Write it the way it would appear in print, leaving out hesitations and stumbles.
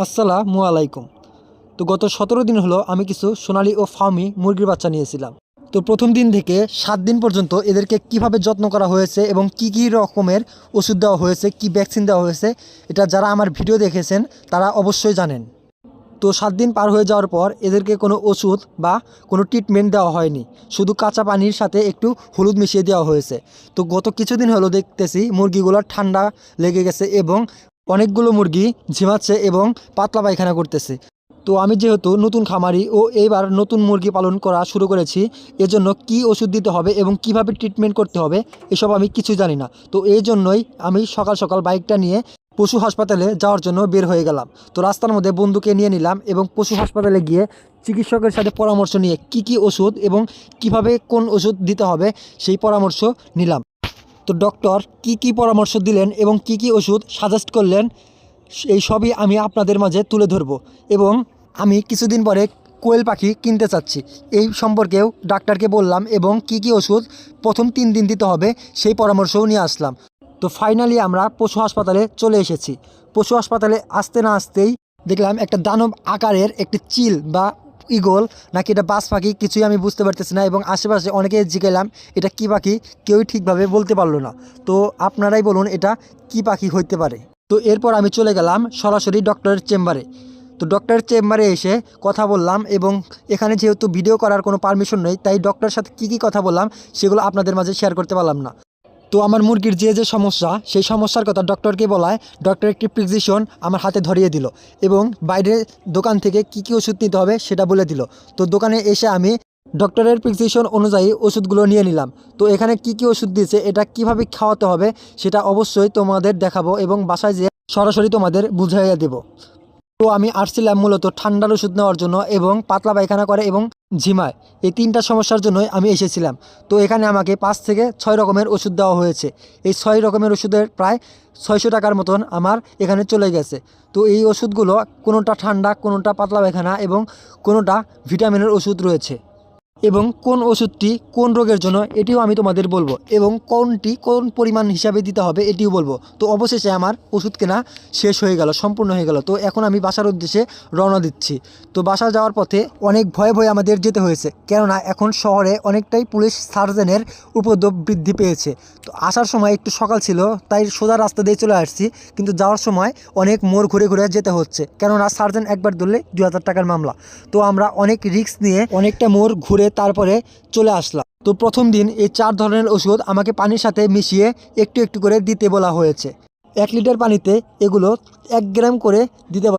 আসসালামু আলাইকুম। তো গত ১৭ দিন হলো আমি কিছু সোনালী ও ফার্মি মুরগির বাচ্চা নিয়েছিলাম। তো প্রথম দিন থেকে ৭ দিন পর্যন্ত এদেরকে কিভাবে যত্ন করা হয়েছে এবং কি কি রকমের ওষুধ দেওয়া হয়েছে, কি ভ্যাকসিন দেওয়া হয়েছে, এটা যারা আমার ভিডিও দেখেছেন তারা অবশ্যই জানেন। তো ৭ দিন পার হয়ে যাওয়ার পর এদেরকে কোনো ওষুধ বা কোনো ট্রিটমেন্ট দেওয়া হয়নি, শুধু কাঁচা পানির সাথে একটু হলুদ মিশিয়ে দেওয়া হয়েছে। তো গত কিছুদিন হলো দেখতেছি মুরগিগুলোর ঠান্ডা লেগে গেছে এবং অনেকগুলো মুরগি ঝিমাচ্ছে এবং পাতলা পায়খানা করতেছে। তো আমি যেহেতু নতুন খামারি ও এইবার নতুন মুরগি পালন করা শুরু করেছি, এজন্য কি ওষুধ দিতে হবে এবং কিভাবে ট্রিটমেন্ট করতে হবে এসব আমি কিছুই জানি না। তো এই জন্যই আমি সকাল সকাল বাইকটা নিয়ে পশু হাসপাতালে যাওয়ার জন্য বের হয়ে গেলাম। তো রাস্তার মধ্যে বন্ধুকে নিয়ে নিলাম এবং পশু হাসপাতালে গিয়ে চিকিৎসকের সাথে পরামর্শ নিয়ে কি কি ওষুধ এবং কিভাবে কোন ওষুধ দিতে হবে সেই পরামর্শ নিলাম। তো ডক্টর কি কি পরামর্শ দিলেন এবং কি কি ওষুধ সাজেস্ট করলেন এই সবই আমি আপনাদের মাঝে তুলে ধরব। এবং আমি কিছুদিন পরে কোয়েল পাখি কিনতে চাচ্ছি, এই সম্পর্কেও ডাক্তারকে বললাম এবং কি কি ওষুধ প্রথম 3 দিন দিতে হবে সেই পরামর্শও নিয়ে আসলাম। তো ফাইনালি আমরা পশু হাসপাতালে চলে এসেছি। পশু হাসপাতালে আসতে না আসতেই দেখলাম একটা দানব আকারের একটি চিল বা ঈগল নাকি এটা বাজ পাখি, কিছুই আমি বুঝতে পারতেছি না এবং আশেপাশে অনেকে জিজ্ঞাসলাম এটা কী পাখি, কেউই ঠিকভাবে বলতে পারলো না। তো আপনারাই বলুন এটা কী পাখি হইতে পারে। তো এরপর আমি চলে গেলাম সরাসরি ডক্টরের চেম্বারে। তো ডক্টরের চেম্বারে এসে কথা বললাম এবং এখানে যেহেতু ভিডিও করার কোনো পারমিশন নেই, তাই ডক্টরের সাথে কী কী কথা বললাম সেগুলো আপনাদের মাঝে শেয়ার করতে পারলাম না। তো আমার মুরগির যে সমস্যা সেই সমস্যার কথা ডক্টরকে বলায় ডক্টর একটি প্রেসক্রিপশন আমার হাতে ধরিয়ে দিল এবং বাইরে দোকান থেকে কি কি ওষুধ নিতে হবে সেটা বলে দিল। তো দোকানে এসে আমি ডক্টরের প্রেসক্রিপশন অনুযায়ী ওষুধগুলো নিয়ে নিলাম। তো এখানে কি কি ওষুধ দিয়েছে, এটা কিভাবে খাওয়াতে হবে সেটা অবশ্যই তোমাদের দেখাবো এবং বাসায় যেয়ে সরাসরি তোমাদের বুঝাইয়া দেব। তো আমি আসছিলাম মূলত ঠান্ডার ওষুধ নেওয়ার জন্য এবং পাতলা পায়খানা করে এবং ঝিমায়, এই 3টা সমস্যার জন্যই আমি এসেছিলাম। তো এখানে আমাকে 5 থেকে 6 রকমের ওষুধ দেওয়া হয়েছে। এই 6 রকমের ওষুধের প্রায় 600 টাকার মতন আমার এখানে চলে গেছে। তো এই ওষুধগুলো কোনোটা ঠান্ডা, কোনোটা পাতলা পায়খানা এবং কোনোটা ভিটামিনের ওষুধ রয়েছে। এবং কোন ওষুধটি কোন রোগের জন্য এটিও আমি তোমাদের বলবো এবং কোনটি কোন পরিমাণ হিসাবে দিতে হবে এটিও বলবো। তো অবশেষে আমার ওষুধ কেনা শেষ হয়ে গেল, সম্পূর্ণ হয়ে গেল। তো এখন আমি বাসার উদ্দেশ্যে রওনা দিচ্ছি। তো বাসা যাওয়ার পথে অনেক ভয়ে ভয়ে আমাদের যেতে হয়েছে, কেননা এখন শহরে অনেকটাই পুলিশ সার্জেনের উপদ্রব বৃদ্ধি পেয়েছে। তো আসার সময় একটু সকাল ছিল তাই সোজা রাস্তা দিয়ে চলে আসছি, কিন্তু যাওয়ার সময় অনেক মোড় ঘুরে ঘুরে যেতে হচ্ছে, কেননা সার্জেন একবার ধরলে 2000 টাকার মামলা। তো আমরা অনেক রিস্ক নিয়ে অনেকটা মোড় ঘুরে তারপরে চলে আসলাম। তো প্রথম দিন এই 4 ধরনের ওষুধ আমাকে পানির সাথে মিশিয়ে একটু একটু করে দিতে বলা হয়েছে। 1 লিটার পানিতে এগুলো 1 গ্রাম করে দিতে